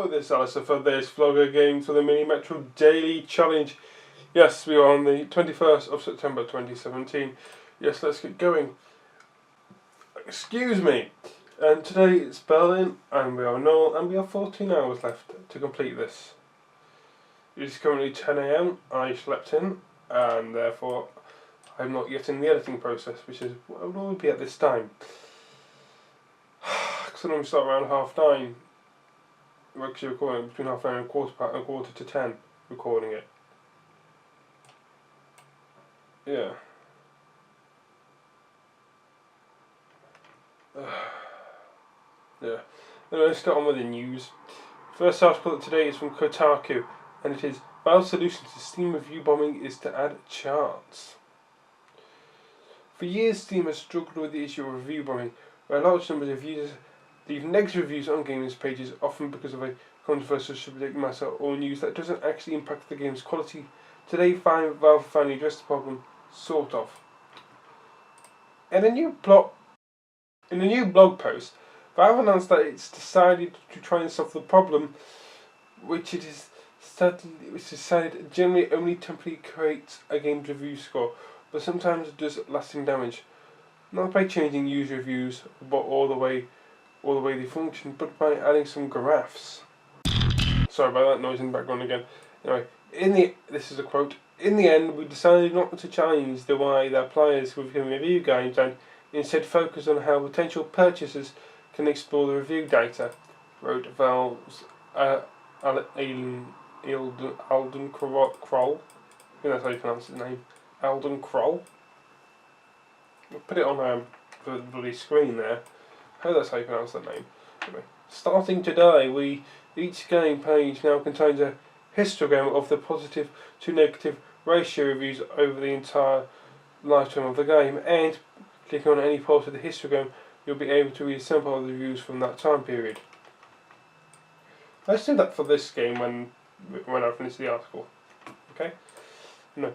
this, Alistair, for this vlogger game for the Mini Metro Daily Challenge. Yes, we are on the 21st of September 2017. Yes, let's get going. Excuse me. And today it's Berlin, and we are Noel, and we have 14 hours left to complete this. It is currently 10 AM. I slept in, and therefore I'm not yet in the editing process, which is what I would normally be at this time. Because I normally start around 9:30. We're actually recording between 9:30 and quarter to 10, recording it. Yeah. Yeah. Then let's get on with the news. First article today is from Kotaku, and it is Valve's solution to Steam review bombing is to add charts. For years, Steam has struggled with the issue of review bombing, where large numbers of users leave negative reviews on games pages, often because of a controversial subject matter or news that doesn't actually impact the game's quality. Today, Valve finally addressed the problem, sort of. In a new blog post, Valve announced that it's decided to try and solve the problem, which is decided generally only temporarily creates a game's review score, but sometimes does lasting damage. Not by changing user reviews, but all the way they function, but by adding some graphs. Sorry about that noise in the background again. Anyway, this is a quote. In the end, we decided not to challenge the way that players who can review games and instead focus on how potential purchasers can explore the review data, wrote Valve's Alden Kroll. I think that's how you pronounce his name. Alden Kroll. I'll put it on the bloody screen there. I hope that's how you pronounce that name. Anyway, starting today, each game page now contains a histogram of the positive to negative ratio reviews over the entire lifetime of the game, and clicking on any part of the histogram, you'll be able to read some of the reviews from that time period. Let's do that for this game when I finish the article. Okay? No.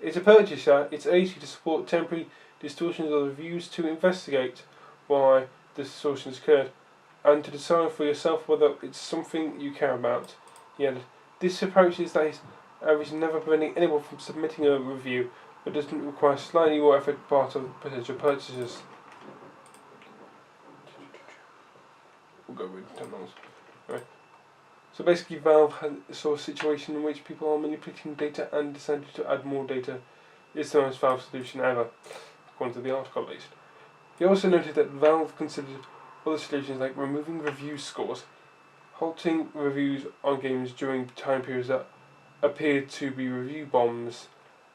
As a purchaser, it's easy to support temporary distortions of the reviews, to investigate why the distortions occurred, and to decide for yourself whether it's something you care about. Yet, this approach is never preventing anyone from submitting a review, but doesn't require slightly more effort part of potential purchasers. We'll go with 10 miles. Right. So basically, Valve saw a situation in which people are manipulating data and decided to add more data. It's the most Valve solution ever, according to the article at least. He also noted that Valve considered other solutions like removing review scores, halting reviews on games during time periods that appeared to be review bombs,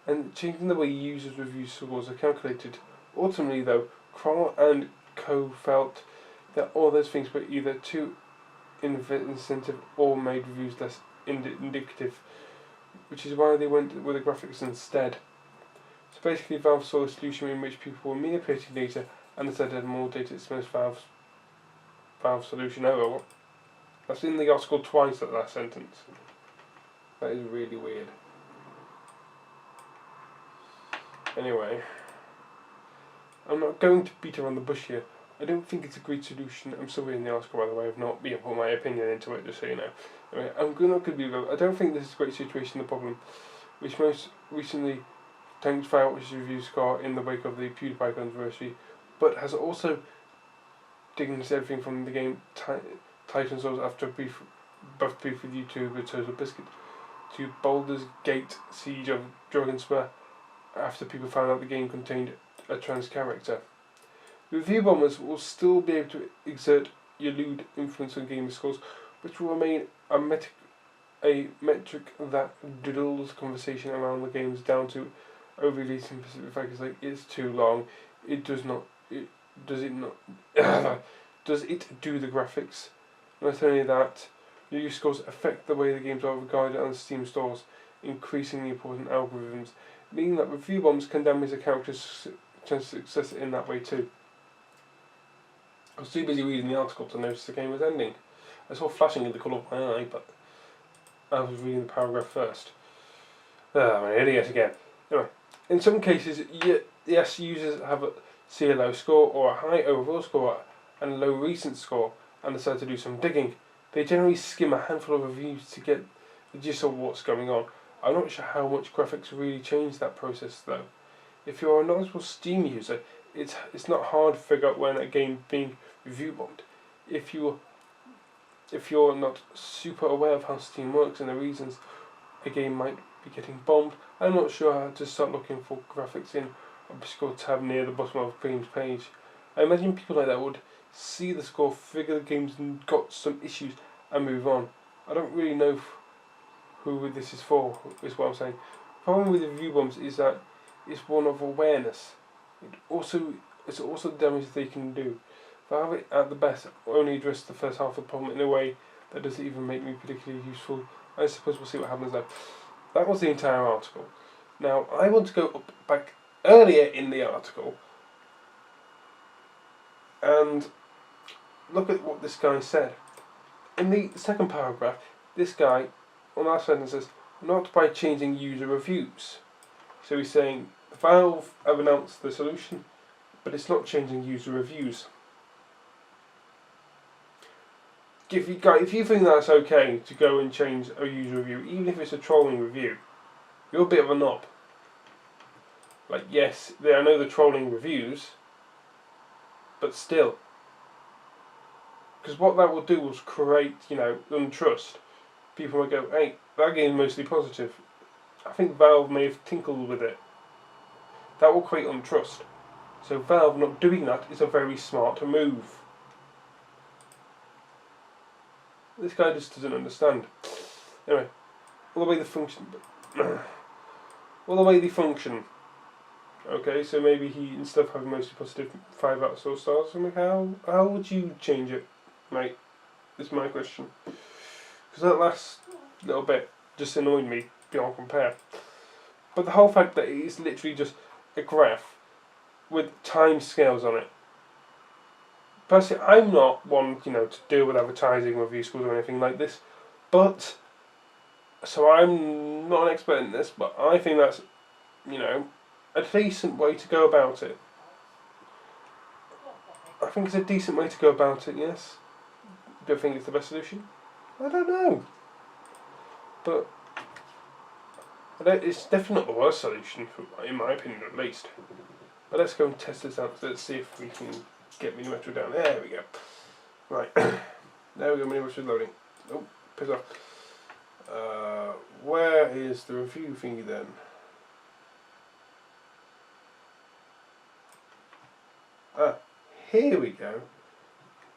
and changing the way users' review scores are calculated. Ultimately, though, Kroll and co. felt that all those things were either too incentive or made reviews less indicative, which is why they went with the graphics instead. So basically, Valve saw a solution in which people were manipulating data and instead had more data. It's the most Valve solution ever. That's in the article twice, that last sentence. That is really weird. Anyway, I'm not going to beat around the bush here. I don't think it's a great solution. I'm still reading the article, by the way. I've not put my opinion into it, just so you know. Anyway, I don't think this is a great situation. The problem, which most recently tanked Firewatch's review score in the wake of the PewDiePie controversy, but has also digged everything from the game Titan Souls after a brief with YouTube with Total Biscuit, to Baldur's Gate Siege of Dragonspur after people found out the game contained a trans character. Review bombers will still be able to exert lewd influence on game scores, which will remain a metric that diddles conversation around the games down to overly simplistic factors like it's too long, does it do the graphics? Not only that, review scores affect the way the games are regarded on Steam stores, increasingly important algorithms, meaning that review bombs can damage a character's chance of success in that way too. I was too busy reading the article to notice the game was ending. I saw flashing in the corner of my eye, but I was reading the paragraph first. I'm an idiot again. Anyway, in some cases, yes, users see a low score or a high overall score and a low recent score and decide to do some digging. They generally skim a handful of reviews to get the gist of what's going on. I'm not sure how much graphics really changed that process though. If you're a knowledgeable Steam user, it's not hard to figure out when a game being review bombed. If you're not super aware of how Steam works and the reasons a game might be getting bombed, I'm not sure how to start looking for graphics in a obscure tab near the bottom of a game's page. I imagine people like that would see the score, figure the game's got some issues, and move on. I don't really know who this is for, is what I'm saying. The problem with review bombs is that it's one of awareness. It's also the damage they can do. Valve at the best only address the first half of the problem in a way that doesn't even make me particularly useful. I suppose we'll see what happens there. That was the entire article. Now I want to go back earlier in the article and look at what this guy said. In the second paragraph, this guy, on last sentence, says, not by changing user reviews. So he's saying, Valve have announced the solution, but it's not changing user reviews. If you think that's okay to go and change a user review, even if it's a trolling review, you're a bit of a knob. Like, yes, I know the trolling reviews, but still. Because what that will do is create, untrust. People might go, hey, that game's mostly positive. I think Valve may have tinkled with it. That will create untrust. So Valve not doing that is a very smart move. This guy just doesn't understand. Anyway, all the way they function. Okay, so maybe he, instead of having mostly positive 5 out of 4 stars, I mean, how would you change it, mate? Is my question. Because that last little bit just annoyed me beyond compare. But the whole fact that it is literally just a graph with time scales on it. Personally, I'm not one, to deal with advertising review schools or anything like this, but so I'm not an expert in this, but I think that's, a decent way to go about it. I think it's a decent way to go about it, yes. Do I think it's the best solution? I don't know. But it's definitely not the worst solution, in my opinion at least. But let's go and test this out. Let's see if we can get Minimetro down. There we go. Right. There we go, Minimetro loading. Oh, piss off. Where is the review thingy then? Here we go.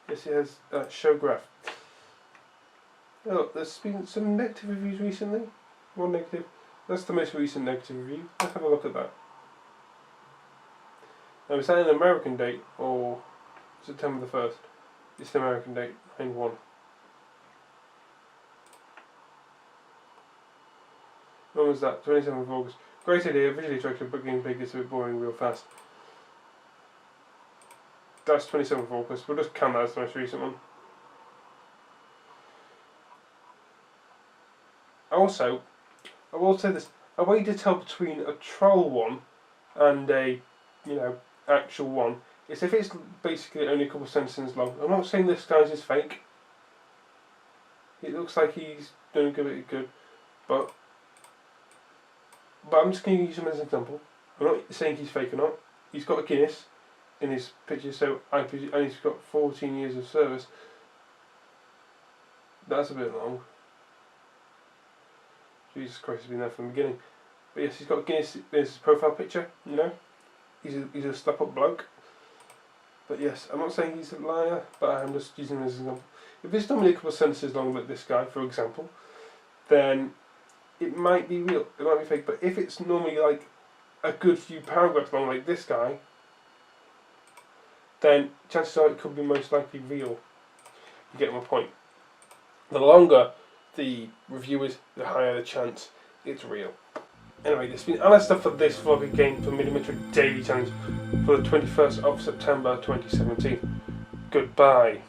Yes, it has show graph. Oh, look, there's been some negative reviews recently. One negative. That's the most recent negative review. Let's have a look at that. Now, is that an American date or September the 1st? It's the American date, 9/1. When was that? 27th of August. Great idea, visually attractive, but gameplay gets a bit boring real fast. That's 27th of August. We'll just count that as the most recent one. Also, I will say this: a way to tell between a troll one and a, actual one is if it's basically only a couple of sentences long. I'm not saying this guy's is fake. It looks like he's doing good, but I'm just going to use him as an example. I'm not saying he's fake or not. He's got a Guinness in his picture, so and he's got 14 years of service. That's a bit long. Jesus Christ, he's been there from the beginning. But yes, he's got a Guinness in his profile picture, He's a slap-up bloke. But yes, I'm not saying he's a liar, but I'm just using him as an example. If it's normally a couple of sentences long like this guy, for example, then it might be real, it might be fake. But if it's normally like a good few paragraphs long like this guy, then chances are it could be most likely real. You get my point. The longer the review is, the higher the chance it's real. Anyway, there's been other stuff for this vlog again for Minimetro Daily Challenge for the 21st of September 2017. Goodbye.